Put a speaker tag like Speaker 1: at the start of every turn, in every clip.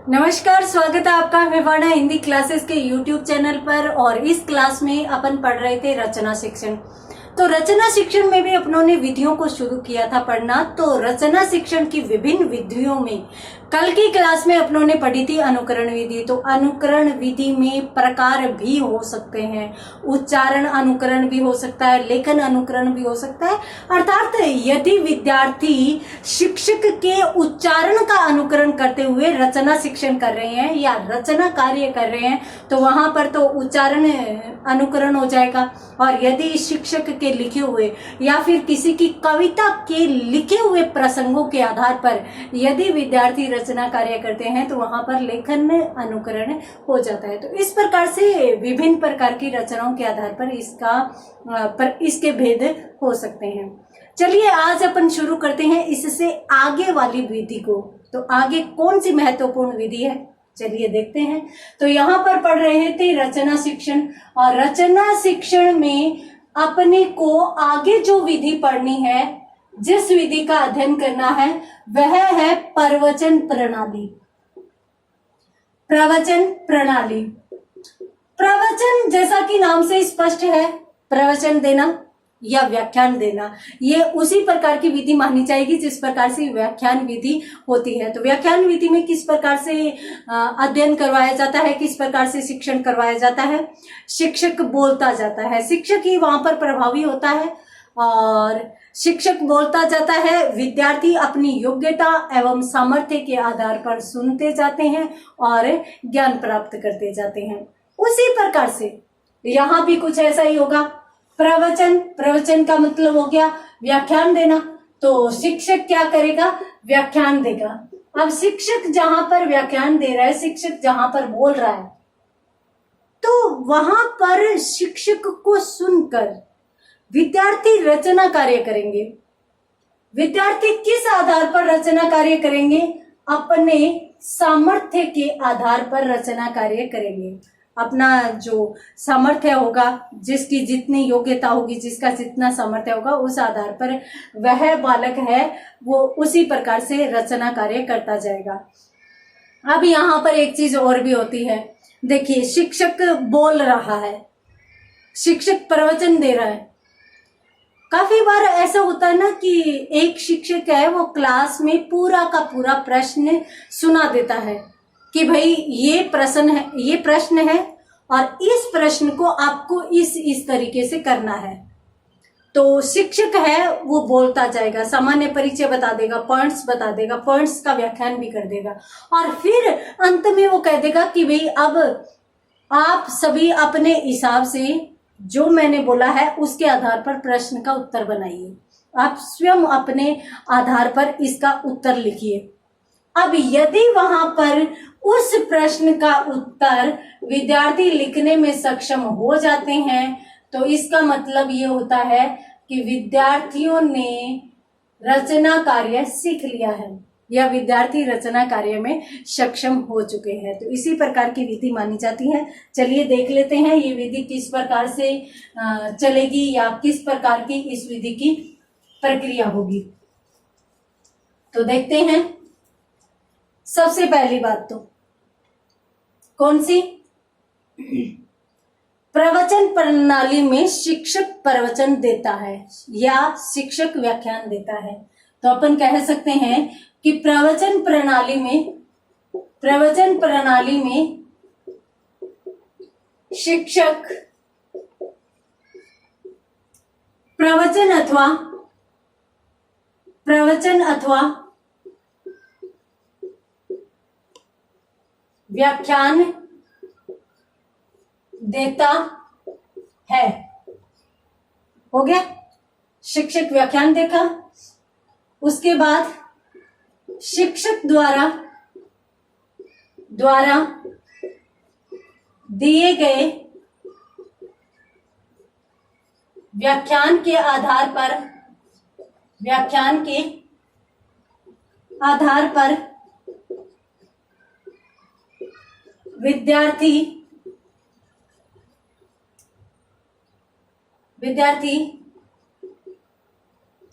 Speaker 1: नमस्कार, स्वागत है आपका विवाना हिंदी क्लासेस के YouTube चैनल पर। और इस क्लास में अपन पढ़ रहे थे रचना शिक्षण। तो रचना शिक्षण में भी अपनों ने विधियों को शुरू किया था पढ़ना। तो रचना शिक्षण की विभिन्न विधियों में कल की क्लास में अपनों ने पढ़ी थी अनुकरण विधि। तो अनुकरण विधि में प्रकार भी हो सकते हैं, उच्चारण अनुकरण भी हो सकता है, लेखन अनुकरण भी हो सकता है। अर्थात यदि विद्यार्थी शिक्षक के उच्चारण का अनुकरण करते हुए रचना शिक्षण कर रहे हैं या रचना कार्य कर रहे हैं तो वहां पर तो उच्चारण अनुकरण हो जाएगा। और यदि शिक्षक के लिखे हुए या फिर किसी की कविता के लिखे हुए प्रसंगों के आधार पर यदि विद्यार्थी रचना कार्य करते हैं तो वहां पर लेखन अनुकरण हो जाता है। तो इस प्रकार से विभिन्न प्रकार की रचनाओं के आधार पर इसके भेद हो सकते हैं। चलिए आज अपन शुरू करते हैं इससे आगे वाली विधि को। तो आगे कौन सी महत्वपूर्ण विधि है, चलिए देखते हैं। तो यहाँ पर पढ़ रहे थे रचना शिक्षण, और रचना शिक्षण में अपने को आगे जो विधि पढ़नी है, जिस विधि का अध्ययन करना है, वह है प्रवचन प्रणाली। प्रवचन प्रणाली, प्रवचन जैसा कि नाम से स्पष्ट है, प्रवचन देना या व्याख्यान देना, ये उसी प्रकार की विधि मानी जाएगी जिस प्रकार से व्याख्यान विधि होती है। तो व्याख्यान विधि में किस प्रकार से अध्ययन करवाया जाता है, किस प्रकार से शिक्षण करवाया जाता है। शिक्षक बोलता जाता है, शिक्षक ही वहां पर प्रभावी होता है, और शिक्षक बोलता जाता है, विद्यार्थी अपनी योग्यता एवं सामर्थ्य के आधार पर सुनते जाते हैं और ज्ञान प्राप्त करते जाते हैं। उसी प्रकार से यहाँ भी कुछ ऐसा ही होगा। प्रवचन, प्रवचन का मतलब हो गया व्याख्यान देना। तो शिक्षक क्या करेगा, व्याख्यान देगा। अब शिक्षक जहां पर व्याख्यान दे रहा है, शिक्षक जहां पर बोल रहा है, तो वहां पर शिक्षक को सुनकर विद्यार्थी रचना कार्य करेंगे। विद्यार्थी किस आधार पर रचना कार्य करेंगे, अपने सामर्थ्य के आधार पर रचना कार्य करेंगे। अपना जो सामर्थ्य होगा, जिसकी जितनी योग्यता होगी, जिसका जितना सामर्थ्य होगा, उस आधार पर वह बालक है वो उसी प्रकार से रचना कार्य करता जाएगा। अब यहाँ पर एक चीज और भी होती है। देखिए, शिक्षक बोल रहा है, शिक्षक प्रवचन दे रहा है। काफी बार ऐसा होता है ना कि एक शिक्षक है, वो क्लास में पूरा का पूरा प्रश्न सुना देता है कि भाई ये प्रश्न है और इस प्रश्न को आपको इस तरीके से करना है। तो शिक्षक है वो बोलता जाएगा, सामान्य परिचय बता देगा, पॉइंट्स बता देगा, पॉइंट्स का व्याख्यान भी कर देगा, और फिर अंत में वो कह देगा कि भाई अब आप सभी अपने हिसाब से जो मैंने बोला है उसके आधार पर प्रश्न का उत्तर बनाइए। आप स्वयं अपने आधार पर इसका उत्तर लिखिए। अब यदि वहां पर उस प्रश्न का उत्तर विद्यार्थी लिखने में सक्षम हो जाते हैं तो इसका मतलब ये होता है कि विद्यार्थियों ने रचना कार्य सीख लिया है या विद्यार्थी रचना कार्य में सक्षम हो चुके हैं। तो इसी प्रकार की विधि मानी जाती है। चलिए देख लेते हैं ये विधि किस प्रकार से चलेगी या किस प्रकार की इस विधि की प्रक्रिया होगी। तो देखते हैं। सबसे पहली बात तो कौन सी, प्रवचन प्रणाली में शिक्षक प्रवचन देता है या शिक्षक व्याख्यान देता है। तो अपन कह सकते हैं कि प्रवचन प्रणाली में शिक्षक प्रवचन अथवा व्याख्यान देता है। हो गया, शिक्षक व्याख्यान देखा, उसके बाद शिक्षक द्वारा दिए गए व्याख्यान के आधार पर विद्यार्थी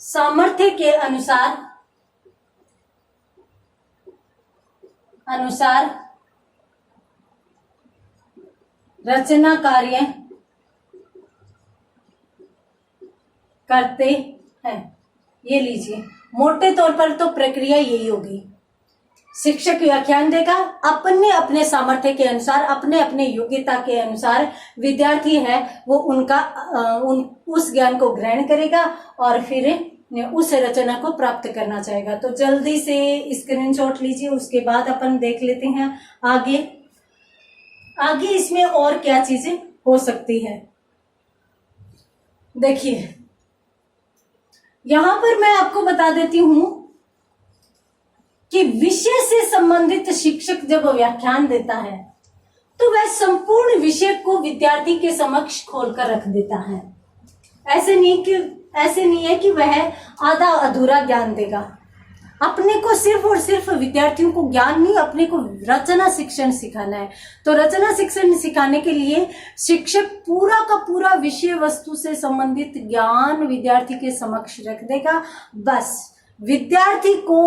Speaker 1: सामर्थ्य के अनुसार अनुसार रचना कार्य करते हैं। ये लीजिए, मोटे तौर पर तो प्रक्रिया यही होगी। शिक्षक व्याख्यान देगा, अपने अपने सामर्थ्य के अनुसार, अपने अपने योग्यता के अनुसार विद्यार्थी है वो उस ज्ञान को ग्रहण करेगा और फिर उस रचना को प्राप्त करना चाहेगा। तो जल्दी से स्क्रीनशॉट लीजिए, उसके बाद अपन देख लेते हैं आगे इसमें और क्या चीजें हो सकती है। देखिए, यहां पर मैं आपको बता देती हूं कि विषय से संबंधित शिक्षक जब व्याख्यान देता है तो वह संपूर्ण विषय को विद्यार्थी के समक्ष खोलकर रख देता है। ऐसे नहीं है कि वह आधा अधूरा ज्ञान देगा। अपने को सिर्फ और सिर्फ विद्यार्थियों को ज्ञान नहीं, अपने को रचना शिक्षण सिखाना है। तो रचना शिक्षण सिखाने के लिए शिक्षक पूरा का पूरा विषय वस्तु से संबंधित ज्ञान विद्यार्थी के समक्ष रख देगा। बस विद्यार्थी को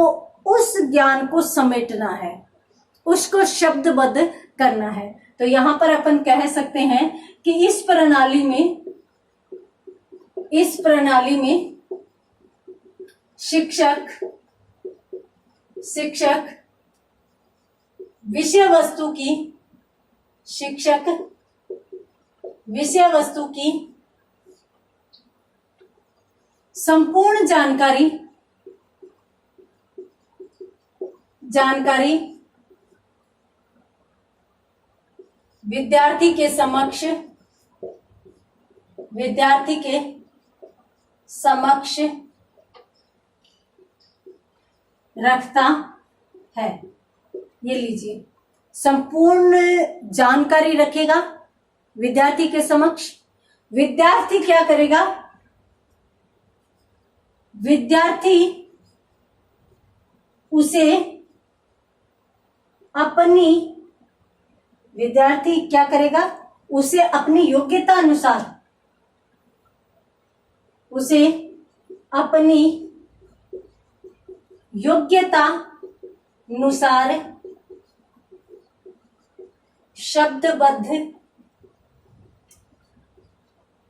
Speaker 1: उस ज्ञान को समेटना है, उसको शब्दबद्ध करना है। तो यहां पर अपन कह सकते हैं कि इस प्रणाली में शिक्षक विषय वस्तु की संपूर्ण जानकारी विद्यार्थी के समक्ष रखता है। ये लीजिए, संपूर्ण जानकारी रखेगा विद्यार्थी के समक्ष। विद्यार्थी क्या करेगा? विद्यार्थी क्या करेगा? उसे अपनी योग्यता अनुसार शब्दबद्ध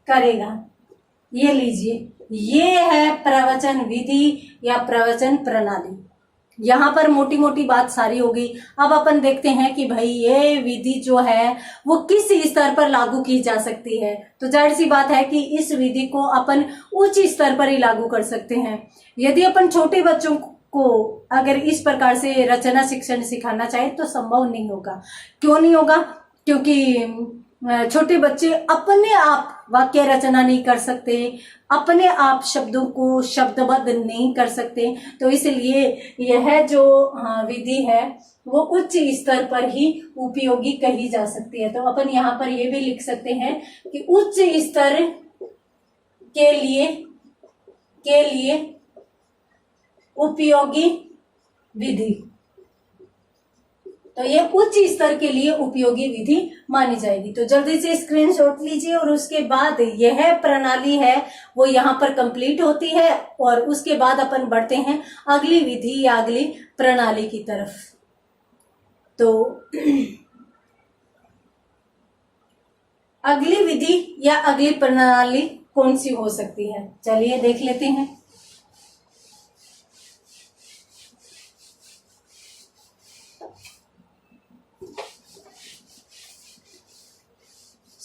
Speaker 1: करेगा। ये लीजिए, ये है प्रवचन विधि या प्रवचन प्रणाली। यहाँ पर मोटी मोटी बात सारी होगी। अब अपन देखते हैं कि भाई ये विधि जो है वो किस स्तर पर लागू की जा सकती है। तो जाहिर सी बात है कि इस विधि को अपन उच्च स्तर पर ही लागू कर सकते हैं। यदि अपन छोटे बच्चों को अगर इस प्रकार से रचना शिक्षण सिखाना चाहे तो संभव नहीं होगा। क्यों नहीं होगा? क्योंकि छोटे बच्चे अपने आप वाक्य रचना नहीं कर सकते, अपने आप शब्दों को शब्दबद्ध नहीं कर सकते। तो इसलिए यह जो विधि है वो उच्च स्तर पर ही उपयोगी कही जा सकती है। तो अपन यहाँ पर ये भी लिख सकते हैं कि उच्च स्तर के लिए उपयोगी विधि। तो ये उच्च स्तर के लिए उपयोगी विधि मानी जाएगी। तो जल्दी से स्क्रीनशॉट लीजिए और उसके बाद यह प्रणाली है वो यहाँ पर कंप्लीट होती है और उसके बाद अपन बढ़ते हैं अगली विधि या अगली प्रणाली की तरफ। तो अगली विधि या अगली प्रणाली कौन सी हो सकती है, चलिए देख लेते हैं।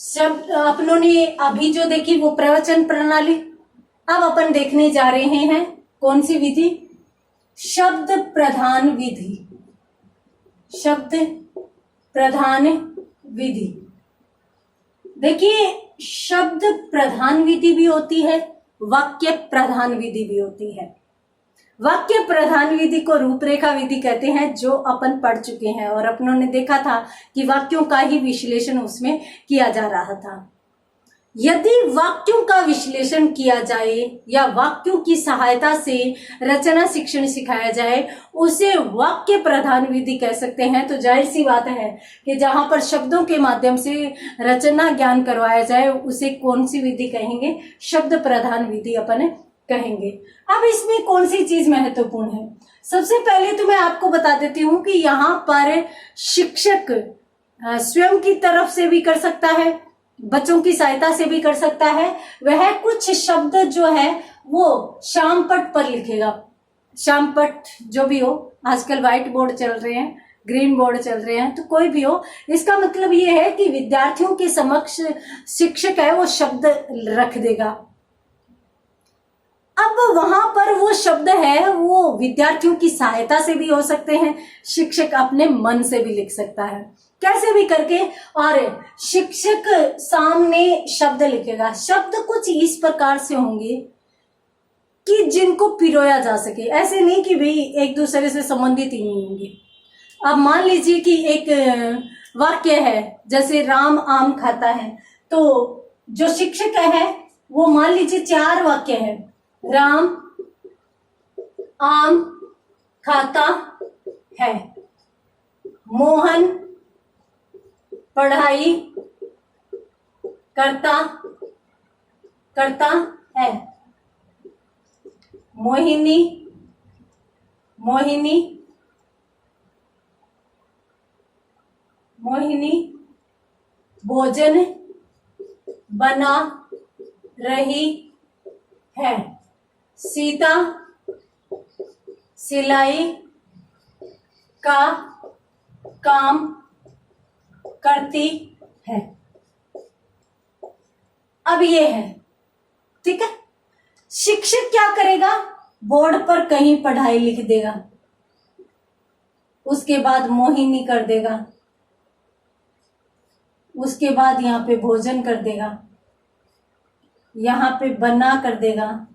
Speaker 1: जब अपनों ने अभी जो देखी वो प्रवचन प्रणाली, अब अपन देखने जा रहे हैं कौन सी विधि? शब्द प्रधान विधि। शब्द प्रधान विधि। देखिए, शब्द प्रधान विधि भी होती है, वाक्य प्रधान विधि भी होती है। वाक्य प्रधान विधि को रूपरेखा विधि कहते हैं, जो अपन पढ़ चुके हैं और अपनों ने देखा था कि वाक्यों का ही विश्लेषण उसमें किया जा रहा था। यदि वाक्यों का विश्लेषण किया जाए या वाक्यों की सहायता से रचना शिक्षण सिखाया जाए उसे वाक्य प्रधान विधि कह सकते हैं। तो जाहिर सी बात है कि जहां पर शब्दों के माध्यम से रचना ज्ञान करवाया जाए उसे कौन सी विधि कहेंगे? शब्द प्रधान विधि अपन कहेंगे। अब इसमें कौन सी चीज महत्वपूर्ण है? सबसे पहले तो मैं आपको बता देती हूँ कि यहाँ पर शिक्षक स्वयं की तरफ से भी कर सकता है, बच्चों की सहायता से भी कर सकता है। वह कुछ शब्द जो है वो श्यामपट्ट पर लिखेगा। श्यामपट्ट जो भी हो, आजकल व्हाइट बोर्ड चल रहे हैं, ग्रीन बोर्ड चल रहे हैं, तो कोई भी हो, इसका मतलब ये है कि विद्यार्थियों के समक्ष शिक्षक है वो शब्द रख देगा। अब वहां पर वो शब्द है वो विद्यार्थियों की सहायता से भी हो सकते हैं, शिक्षक अपने मन से भी लिख सकता है, कैसे भी करके। और शिक्षक सामने शब्द लिखेगा। शब्द कुछ इस प्रकार से होंगे कि जिनको पिरोया जा सके, ऐसे नहीं कि भाई एक दूसरे से संबंधित ही नहीं होंगे। अब मान लीजिए कि एक वाक्य है, जैसे राम आम खाता है, तो जो शिक्षक है वो मान लीजिए 4 वाक्य है। राम आम खाता है, मोहन पढ़ाई करता है, मोहिनी भोजन बना रही है, सीता सिलाई का काम करती है। अब ये है, ठीक है। शिक्षक क्या करेगा? बोर्ड पर कहीं पढ़ाई लिख देगा, उसके बाद मोहिनी कर देगा, उसके बाद यहाँ पे भोजन कर देगा, यहाँ पे बना कर देगा,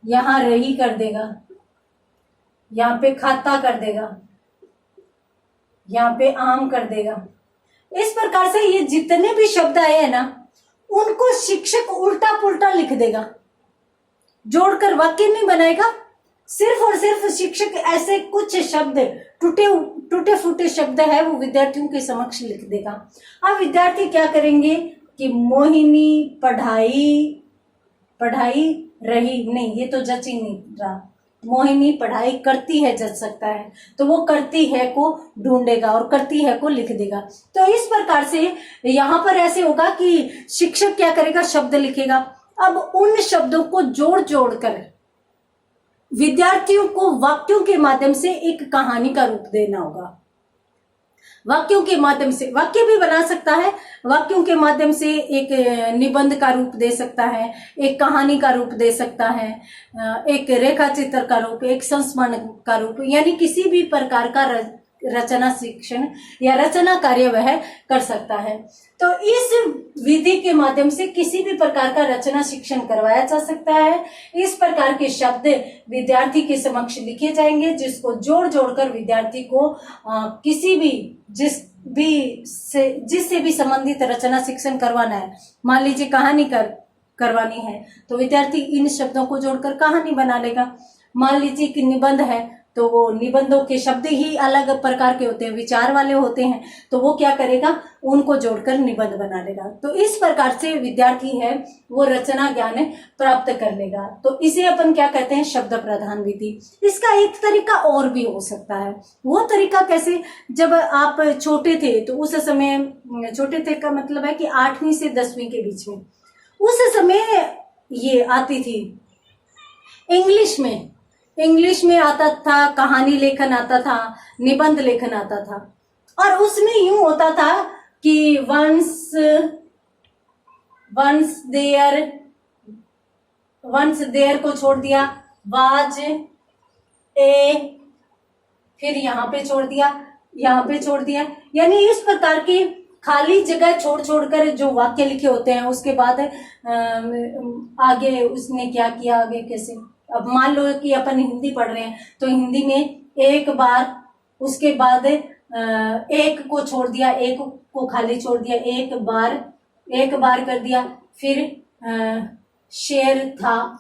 Speaker 1: यहाँ रही कर देगा, यहाँ पे खाता कर देगा, यहाँ पे आम कर देगा। इस प्रकार से ये जितने भी शब्द आए हैं ना, उनको शिक्षक उल्टा पुल्टा लिख देगा, जोड़कर वाक्य नहीं बनाएगा। सिर्फ और सिर्फ शिक्षक ऐसे कुछ शब्द, टूटे फूटे शब्द है, वो विद्यार्थियों के समक्ष लिख देगा। अब विद्यार्थी क्या करेंगे कि मोहिनी पढ़ाई रही, नहीं ये तो जच ही नहीं रहा, मोहिनी पढ़ाई करती है जच सकता है, तो वो करती है को ढूंढेगा और करती है को लिख देगा। तो इस प्रकार से यहाँ पर ऐसे होगा कि शिक्षक क्या करेगा? शब्द लिखेगा। अब उन शब्दों को जोड़ कर विद्यार्थियों को वाक्यों के माध्यम से एक कहानी का रूप देना होगा। वाक्यों के माध्यम से वाक्य भी बना सकता है, वाक्यों के माध्यम से एक निबंध का रूप दे सकता है, एक कहानी का रूप दे सकता है, एक रेखा चित्र का रूप, एक संस्मरण का रूप, यानी किसी भी प्रकार का रचना शिक्षण या रचना कार्य वह कर सकता है। तो इस विधि के माध्यम से किसी भी प्रकार का रचना शिक्षण करवाया जा सकता है। इस प्रकार के शब्द विद्यार्थी के समक्ष लिखे जाएंगे, जिसको जोड़ कर विद्यार्थी को किसी भी जिससे भी संबंधित रचना शिक्षण करवाना है, मान लीजिए कहानी करवानी है, तो विद्यार्थी इन शब्दों को जोड़कर कहानी बना लेगा। मान लीजिए कि निबंध है, तो वो निबंधों के शब्द ही अलग प्रकार के होते हैं, विचार वाले होते हैं, तो वो क्या करेगा? उनको जोड़कर निबंध बना लेगा। तो इस प्रकार से विद्यार्थी है वो रचना ज्ञान प्राप्त कर लेगा। तो इसे अपन क्या कहते हैं? शब्द प्रधान विधि। इसका एक तरीका और भी हो सकता है। वो तरीका कैसे? जब आप छोटे थे, तो उस समय, छोटे थे का मतलब है कि 8वीं से 10वीं के बीच में, उस समय ये आती थी इंग्लिश में आता था, कहानी लेखन आता था, निबंध लेखन आता था। और उसमें यूं होता था कि वंस देयर को छोड़ दिया, वाज ए, फिर यहाँ पे छोड़ दिया, यानी इस प्रकार की खाली जगह छोड़ कर जो वाक्य लिखे होते हैं, उसके बाद आगे उसने क्या किया, आगे कैसे। अब मान लो कि अपन हिंदी पढ़ रहे हैं, तो हिंदी में एक बार, उसके बाद एक को छोड़ दिया, एक को खाली छोड़ दिया, एक बार कर दिया, फिर शेर था,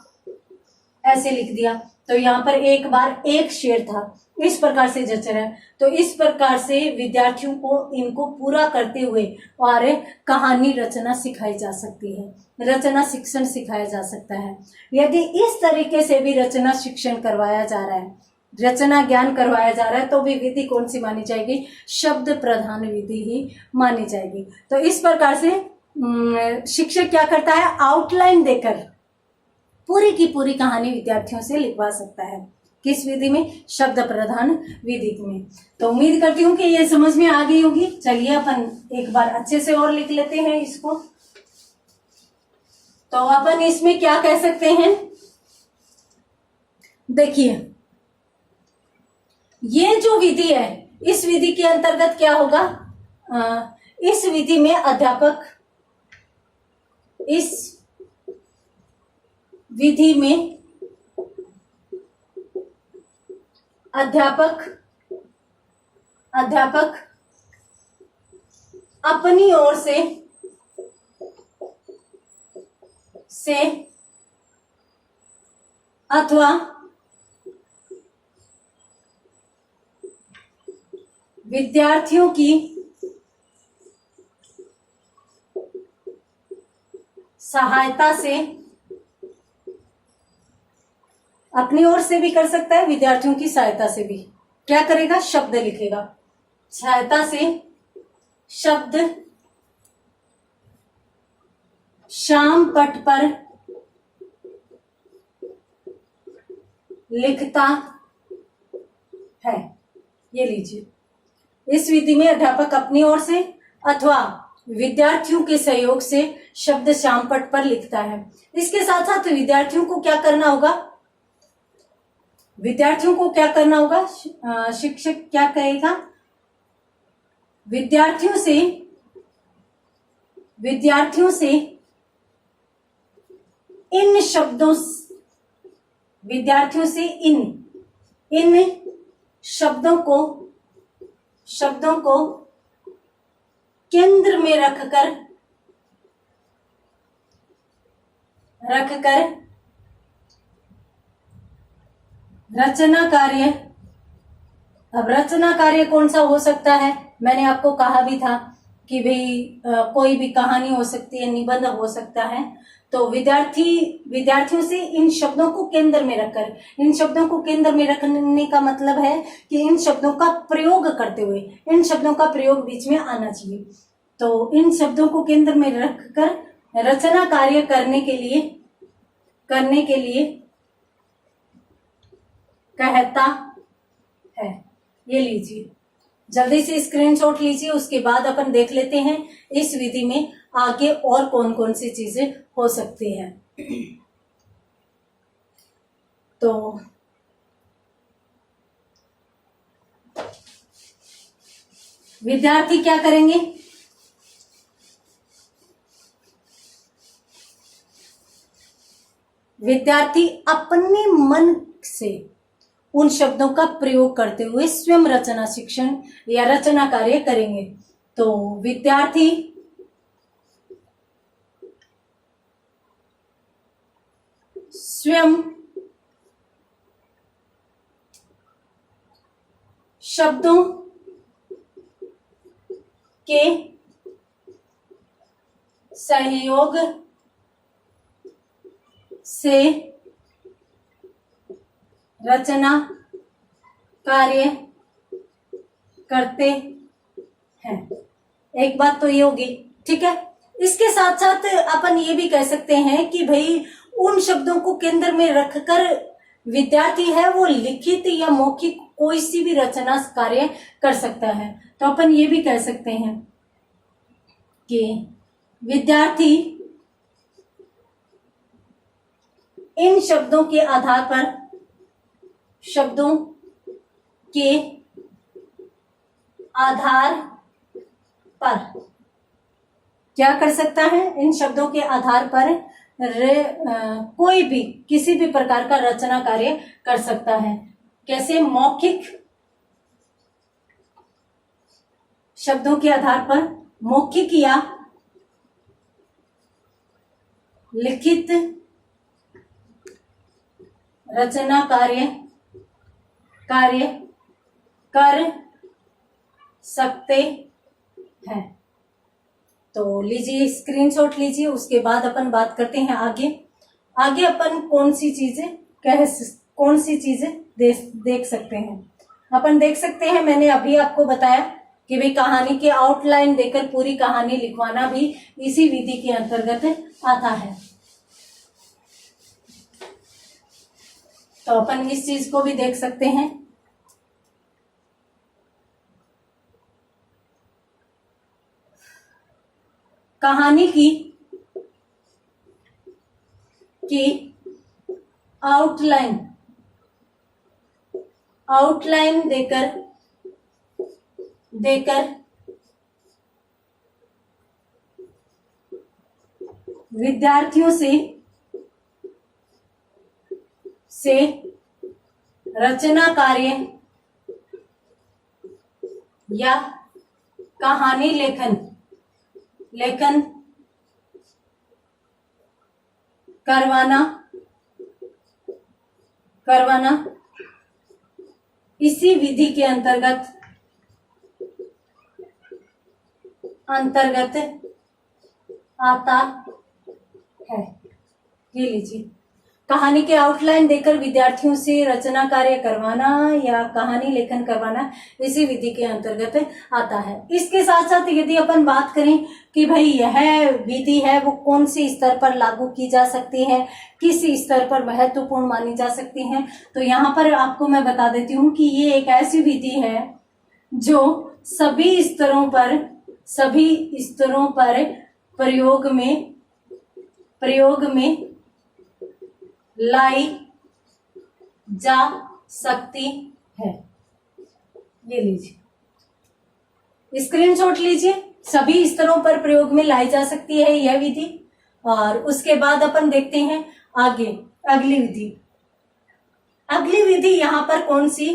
Speaker 1: ऐसे लिख दिया। तो यहाँ पर एक बार एक शेर था, इस प्रकार से जच रहा है। तो इस प्रकार से विद्यार्थियों को इनको पूरा करते हुए और कहानी रचना सिखाई जा सकती है, रचना शिक्षण सिखाया जा सकता है। यदि इस तरीके से भी रचना शिक्षण करवाया जा रहा है, रचना ज्ञान करवाया जा रहा है, तो भी विधि कौन सी मानी जाएगी? शब्द प्रधान विधि ही मानी जाएगी। तो इस प्रकार से शिक्षक क्या करता है? आउटलाइन देकर पूरी की पूरी कहानी विद्यार्थियों से लिखवा सकता है। किस विधि में? शब्द प्रधान विधि में। तो उम्मीद करती हूँ कि ये समझ में आ गई होगी। चलिए अपन एक बार अच्छे से और लिख लेते हैं इसको। तो अपन इसमें क्या कह सकते हैं? देखिए, ये जो विधि है, इस विधि के अंतर्गत क्या होगा? इस विधि में अध्यापक, इस विधि में अध्यापक अपनी ओर से अथवा विद्यार्थियों की सहायता से, अपनी ओर से भी कर सकता है, विद्यार्थियों की सहायता से भी क्या करेगा? शब्द लिखेगा। सहायता से शब्द श्याम पट पर लिखता है। ये लीजिए, इस विधि में अध्यापक अपनी ओर से अथवा विद्यार्थियों के सहयोग से शब्द श्याम पट पर लिखता है। इसके साथ साथ विद्यार्थियों को क्या करना होगा? विद्यार्थियों को क्या करना होगा? शिक्षक क्या कहेगा? विद्यार्थियों से इन शब्दों, विद्यार्थियों से इन शब्दों को केंद्र में रखकर रचना कार्य। अब रचना कार्य कौन सा हो सकता है? मैंने आपको कहा भी था कि भाई कोई भी कहानी हो सकती है, निबंध हो सकता है। तो विद्यार्थियों से इन शब्दों को केंद्र में रखकर, इन शब्दों को केंद्र में रखने का मतलब है कि इन शब्दों का प्रयोग करते हुए, इन शब्दों का प्रयोग बीच में आना चाहिए। तो इन शब्दों को केंद्र में रखकर रचना कार्य करने के लिए कहता है। ये लीजिए, जल्दी से स्क्रीनशॉट लीजिए। उसके बाद अपन देख लेते हैं इस विधि में आगे और कौन कौन सी चीजें हो सकती हैं। तो विद्यार्थी क्या करेंगे? विद्यार्थी अपने मन से उन शब्दों का प्रयोग करते हुए स्वयं रचना शिक्षण या रचना कार्य करेंगे। तो विद्यार्थी स्वयं शब्दों के सहयोग से रचना कार्य करते हैं। एक बात तो ये होगी, ठीक है। इसके साथ साथ अपन ये भी कह सकते हैं कि भाई उन शब्दों को केंद्र में रखकर विद्यार्थी है वो लिखित या मौखिक कोई सी भी रचना कार्य कर सकता है। तो अपन ये भी कह सकते हैं कि विद्यार्थी इन शब्दों के आधार पर क्या कर सकता है? इन शब्दों के आधार पर कोई भी किसी भी प्रकार का रचना कार्य कर सकता है। कैसे? मौखिक शब्दों के आधार पर मौखिक या लिखित रचना कार्य कार्य कर सकते हैं। तो लीजिए स्क्रीनशॉट लीजिए, उसके बाद अपन बात करते हैं आगे। आगे अपन कौन सी चीजें देख सकते हैं। अपन देख सकते हैं, मैंने अभी आपको बताया कि भाई कहानी के आउटलाइन देकर पूरी कहानी लिखवाना भी इसी विधि के अंतर्गत आता है। तो अपन इस चीज को भी देख सकते हैं। कहानी की आउटलाइन देकर विद्यार्थियों से रचना कार्य या कहानी लेखन करवाना इसी विधि के अंतर्गत आता है। ये लीजिए, कहानी के आउटलाइन देकर विद्यार्थियों से रचना कार्य करवाना या कहानी लेखन करवाना इसी विधि के अंतर्गत आता है। इसके साथ साथ यदि अपन बात करें कि भाई यह विधि है वो कौन से स्तर पर लागू की जा सकती है, किस स्तर पर महत्वपूर्ण मानी जा सकती है, तो यहाँ पर आपको मैं बता देती हूँ कि ये एक ऐसी विधि है जो सभी स्तरों पर प्रयोग में लाई जा सकती है। ये लीजिए स्क्रीनशॉट लीजिए, सभी स्तरों पर प्रयोग में लाई जा सकती है यह विधि। और उसके बाद अपन देखते हैं आगे अगली विधि यहाँ पर कौन सी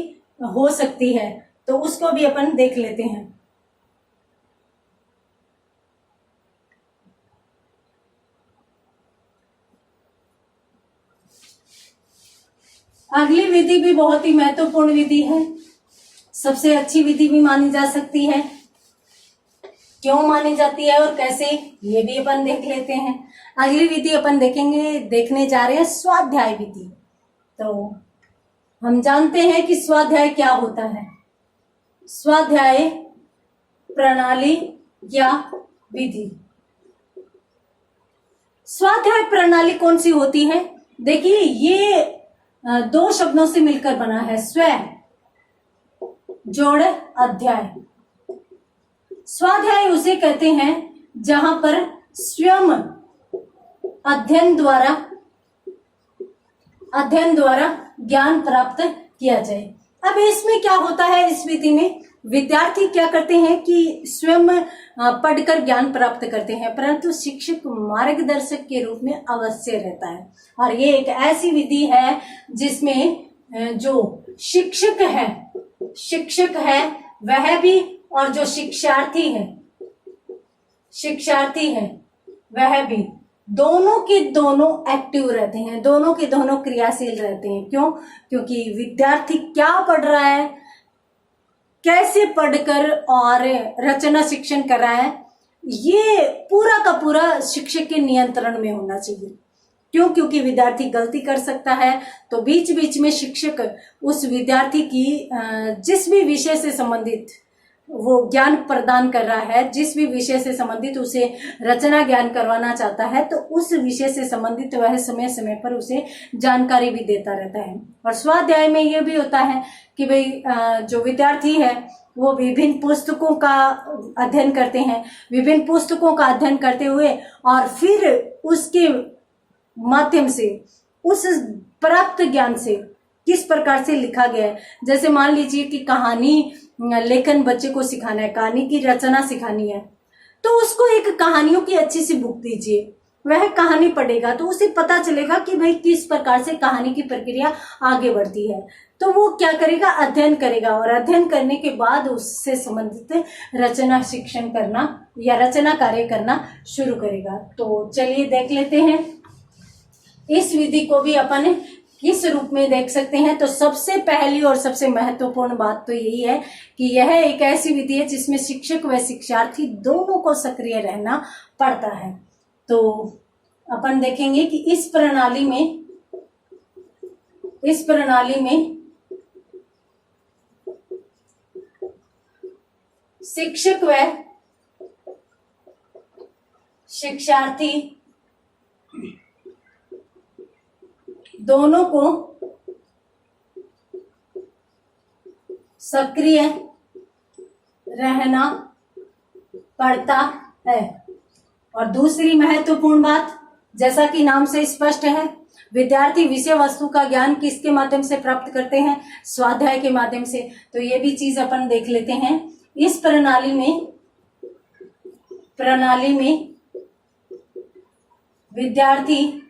Speaker 1: हो सकती है, तो उसको भी अपन देख लेते हैं। अगली विधि भी बहुत ही महत्वपूर्ण विधि है, सबसे अच्छी विधि भी मानी जा सकती है। क्यों मानी जाती है और कैसे, ये भी अपन देख लेते हैं। अगली विधि अपन देखने जा रहे हैं स्वाध्याय विधि। तो हम जानते हैं कि स्वाध्याय क्या होता है। स्वाध्याय प्रणाली या विधि। स्वाध्याय प्रणाली कौन सी होती है? देखिए ये दो शब्दों से मिलकर बना है, स्व जोड़ अध्याय। स्वाध्याय उसे कहते हैं जहां पर स्वयं अध्ययन द्वारा ज्ञान प्राप्त किया जाए। अब इसमें क्या होता है, इस विधि में विद्यार्थी क्या करते हैं कि स्वयं पढ़कर ज्ञान प्राप्त करते हैं, परंतु शिक्षक मार्गदर्शक के रूप में अवश्य रहता है। और ये एक ऐसी विधि है जिसमें जो शिक्षक है वह भी, और जो शिक्षार्थी है वह भी, दोनों के दोनों एक्टिव रहते हैं, दोनों के दोनों क्रियाशील रहते हैं। क्यों? क्योंकि विद्यार्थी क्या पढ़ रहा है, कैसे पढ़कर और रचना शिक्षण कर रहा है, ये पूरा का पूरा शिक्षक के नियंत्रण में होना चाहिए। क्यों? क्योंकि विद्यार्थी गलती कर सकता है, तो बीच बीच में शिक्षक उस विद्यार्थी की जिस भी विषय से संबंधित वो ज्ञान प्रदान कर रहा है, जिस भी विषय से संबंधित उसे रचना ज्ञान करवाना चाहता है, तो उस विषय से संबंधित वह समय समय पर उसे जानकारी भी देता रहता है। और स्वाध्याय में यह भी होता है कि भाई जो विद्यार्थी है वो विभिन्न पुस्तकों का अध्ययन करते हैं, विभिन्न पुस्तकों का अध्ययन करते हुए और फिर उसके माध्यम से उस प्राप्त ज्ञान से किस प्रकार से लिखा गया है। जैसे मान लीजिए कि कहानी लेखन बच्चे को सिखाना है, कहानी की रचना सिखानी है, तो उसको एक कहानियों की अच्छी सी बुक दीजिए, वह कहानी पढ़ेगा तो उसे पता चलेगा कि भाई किस प्रकार से कहानी की प्रक्रिया आगे बढ़ती है। तो वो क्या करेगा, अध्ययन करेगा, और अध्ययन करने के बाद उससे संबंधित रचना शिक्षण करना या रचना कार्य करना शुरू करेगा। तो चलिए देख लेते हैं, इस विधि को भी अपन किस रूप में देख सकते हैं, तो सबसे पहली और सबसे महत्वपूर्ण बात तो यही है कि यह एक ऐसी विधि है जिसमें शिक्षक व शिक्षार्थी दोनों को सक्रिय रहना पड़ता है। तो अपन देखेंगे कि इस प्रणाली में शिक्षक व शिक्षार्थी दोनों को सक्रिय रहना पड़ता है। और दूसरी महत्वपूर्ण बात, जैसा कि नाम से स्पष्ट है, विद्यार्थी विषय वस्तु का ज्ञान किसके माध्यम से प्राप्त करते हैं? स्वाध्याय के माध्यम से। तो ये भी चीज अपन देख लेते हैं। इस प्रणाली में विद्यार्थी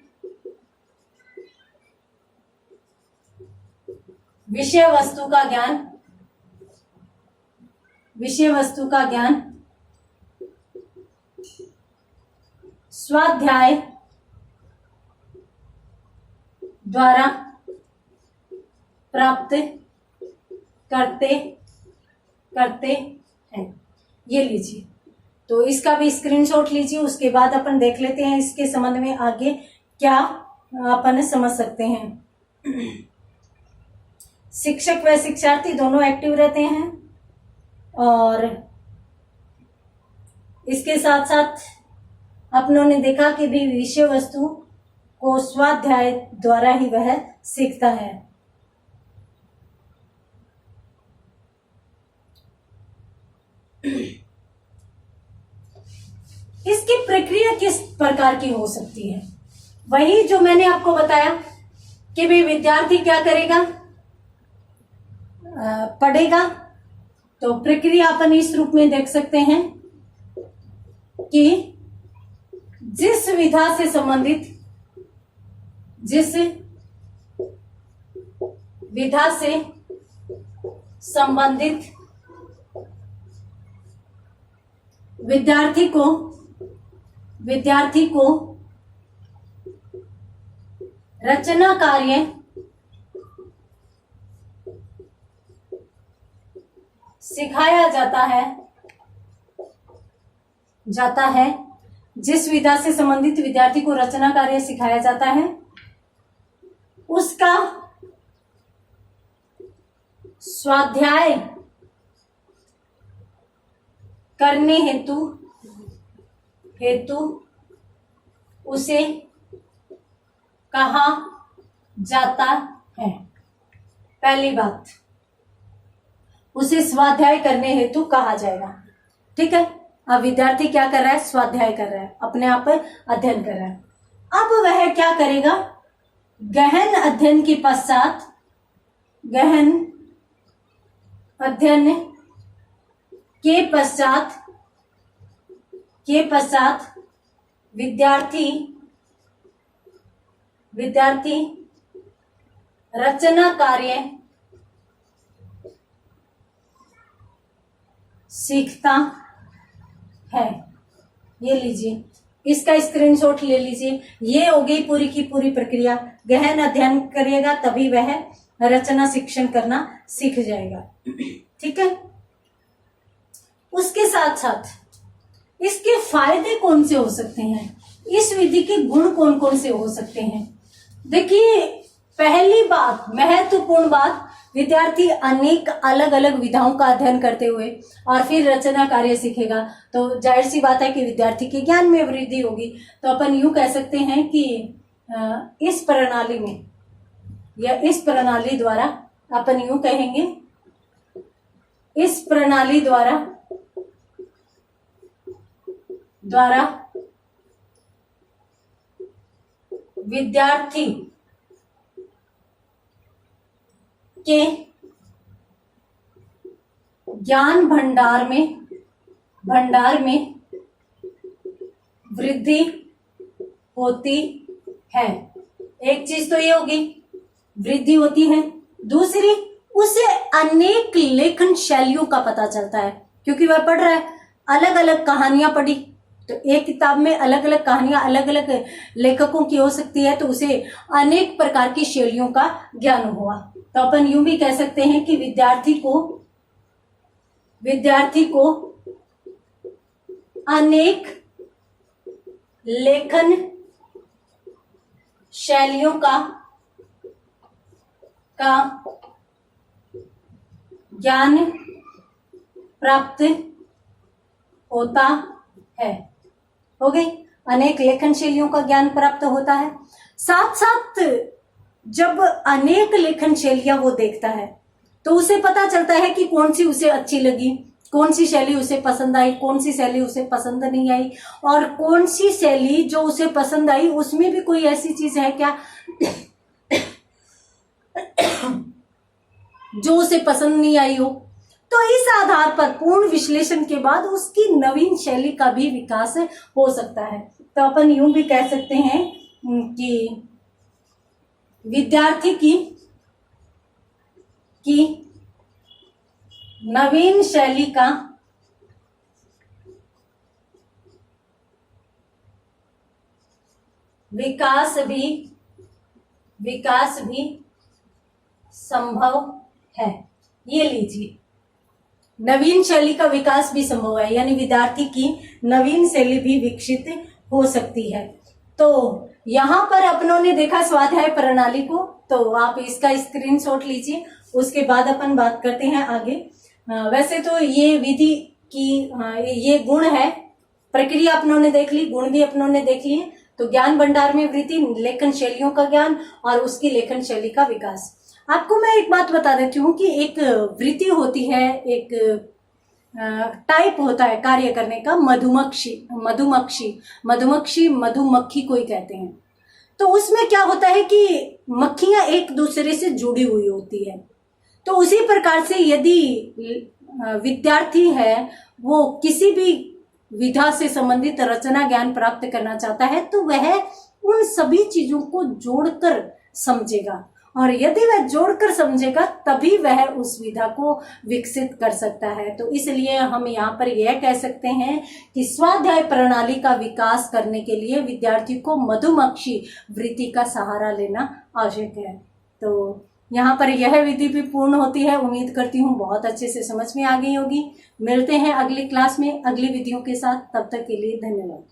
Speaker 1: विषय वस्तु का ज्ञान स्वाध्याय द्वारा प्राप्त करते हैं। ये लीजिए, तो इसका भी स्क्रीनशॉट लीजिए। उसके बाद अपन देख लेते हैं इसके संबंध में आगे क्या अपन समझ सकते हैं। शिक्षक व शिक्षार्थी दोनों एक्टिव रहते हैं और इसके साथ साथ अपनों ने देखा कि भी विषय वस्तु को स्वाध्याय द्वारा ही वह सीखता है। इसकी प्रक्रिया किस प्रकार की हो सकती है? वही जो मैंने आपको बताया कि भी विद्यार्थी क्या करेगा, पढ़ेगा। तो प्रक्रिया अपन इस रूप में देख सकते हैं कि जिस विधा से संबंधित विद्यार्थी को रचना कार्य सिखाया जाता है। जिस विधा से संबंधित विद्यार्थी को रचना कार्य सिखाया जाता है, उसका स्वाध्याय करने हेतु उसे कहा जाता है। पहली बात, उसे स्वाध्याय करने हेतु कहा जाएगा। ठीक है, अब विद्यार्थी क्या कर रहा है? स्वाध्याय कर रहा है, अपने आप पर अध्ययन कर रहा है। अब वह क्या करेगा? गहन अध्ययन के पश्चात विद्यार्थी रचना कार्य सीखता है। ये लीजिए, इसका स्क्रीनशॉट ले लीजिए। ये हो गई पूरी की पूरी प्रक्रिया। गहन अध्ययन करेगा तभी वह रचना शिक्षण करना सीख जाएगा। ठीक है, उसके साथ साथ इसके फायदे कौन से हो सकते हैं, इस विधि के गुण कौन कौन से हो सकते हैं? देखिए, पहली बात, महत्वपूर्ण बात, विद्यार्थी अनेक अलग अलग विधाओं का अध्ययन करते हुए और फिर रचना कार्य सीखेगा, तो जाहिर सी बात है कि विद्यार्थी के ज्ञान में वृद्धि होगी। तो अपन यूं कह सकते हैं कि इस प्रणाली में या इस प्रणाली द्वारा, अपन यूं कहेंगे, इस प्रणाली द्वारा विद्यार्थी के ज्ञान भंडार में वृद्धि होती है। एक चीज तो ये होगी, वृद्धि होती है। दूसरी, उसे अनेक लेखन शैलियों का पता चलता है, क्योंकि वह पढ़ रहा है, अलग अलग कहानियां पढ़ी, तो एक किताब में अलग अलग कहानियां अलग अलग लेखकों की हो सकती है, तो उसे अनेक प्रकार की शैलियों का ज्ञान हुआ। तो अपन यूं भी कह सकते हैं कि विद्यार्थी को अनेक लेखन शैलियों का ज्ञान प्राप्त होता है। हो गई, अनेक लेखन शैलियों का ज्ञान प्राप्त होता है। साथ साथ जब अनेक लेखन शैलियां वो देखता है तो उसे पता चलता है कि कौन सी उसे अच्छी लगी, कौन सी शैली उसे पसंद आई, कौन सी शैली उसे पसंद नहीं आई, और कौन सी शैली जो उसे पसंद आई उसमें भी कोई ऐसी चीज है क्या जो उसे पसंद नहीं आई हो। तो इस आधार पर पूर्ण विश्लेषण के बाद उसकी नवीन शैली का भी विकास हो सकता है। तो अपन यूं भी कह सकते हैं कि विद्यार्थी की नवीन शैली का विकास भी संभव है। ये लीजिए, नवीन शैली का विकास भी संभव है, यानी विद्यार्थी की नवीन शैली भी विकसित हो सकती है। तो यहाँ पर अपनों ने देखा स्वाध्याय प्रणाली को, तो आप इसका स्क्रीनशॉट लीजिए, उसके बाद अपन बात करते हैं आगे। वैसे तो ये विधि की ये गुण है, प्रक्रिया अपनों ने देख ली, गुण भी अपनों ने देख लिए। तो ज्ञान भंडार में वृद्धि, लेखन शैलियों का ज्ञान और उसकी लेखन शैली का विकास। आपको मैं एक बात बता देती हूँ कि एक वृत्ति होती है, एक टाइप होता है कार्य करने का, मधुमक्खी को ही कहते हैं। तो उसमें क्या होता है कि मक्खियां एक दूसरे से जुड़ी हुई होती है। तो उसी प्रकार से यदि विद्यार्थी है वो किसी भी विधा से संबंधित रचना ज्ञान प्राप्त करना चाहता है तो वह उन सभी चीजों को जोड़कर समझेगा, और यदि वह जोड़कर समझेगा तभी वह उस विधा को विकसित कर सकता है। तो इसलिए हम यहाँ पर यह कह सकते हैं कि स्वाध्याय प्रणाली का विकास करने के लिए विद्यार्थी को मधुमक्खी वृत्ति का सहारा लेना आवश्यक है। तो यहाँ पर यह विधि भी पूर्ण होती है। उम्मीद करती हूँ बहुत अच्छे से समझ में आ गई होगी। मिलते हैं अगली क्लास में अगली विधियों के साथ, तब तक के लिए धन्यवाद।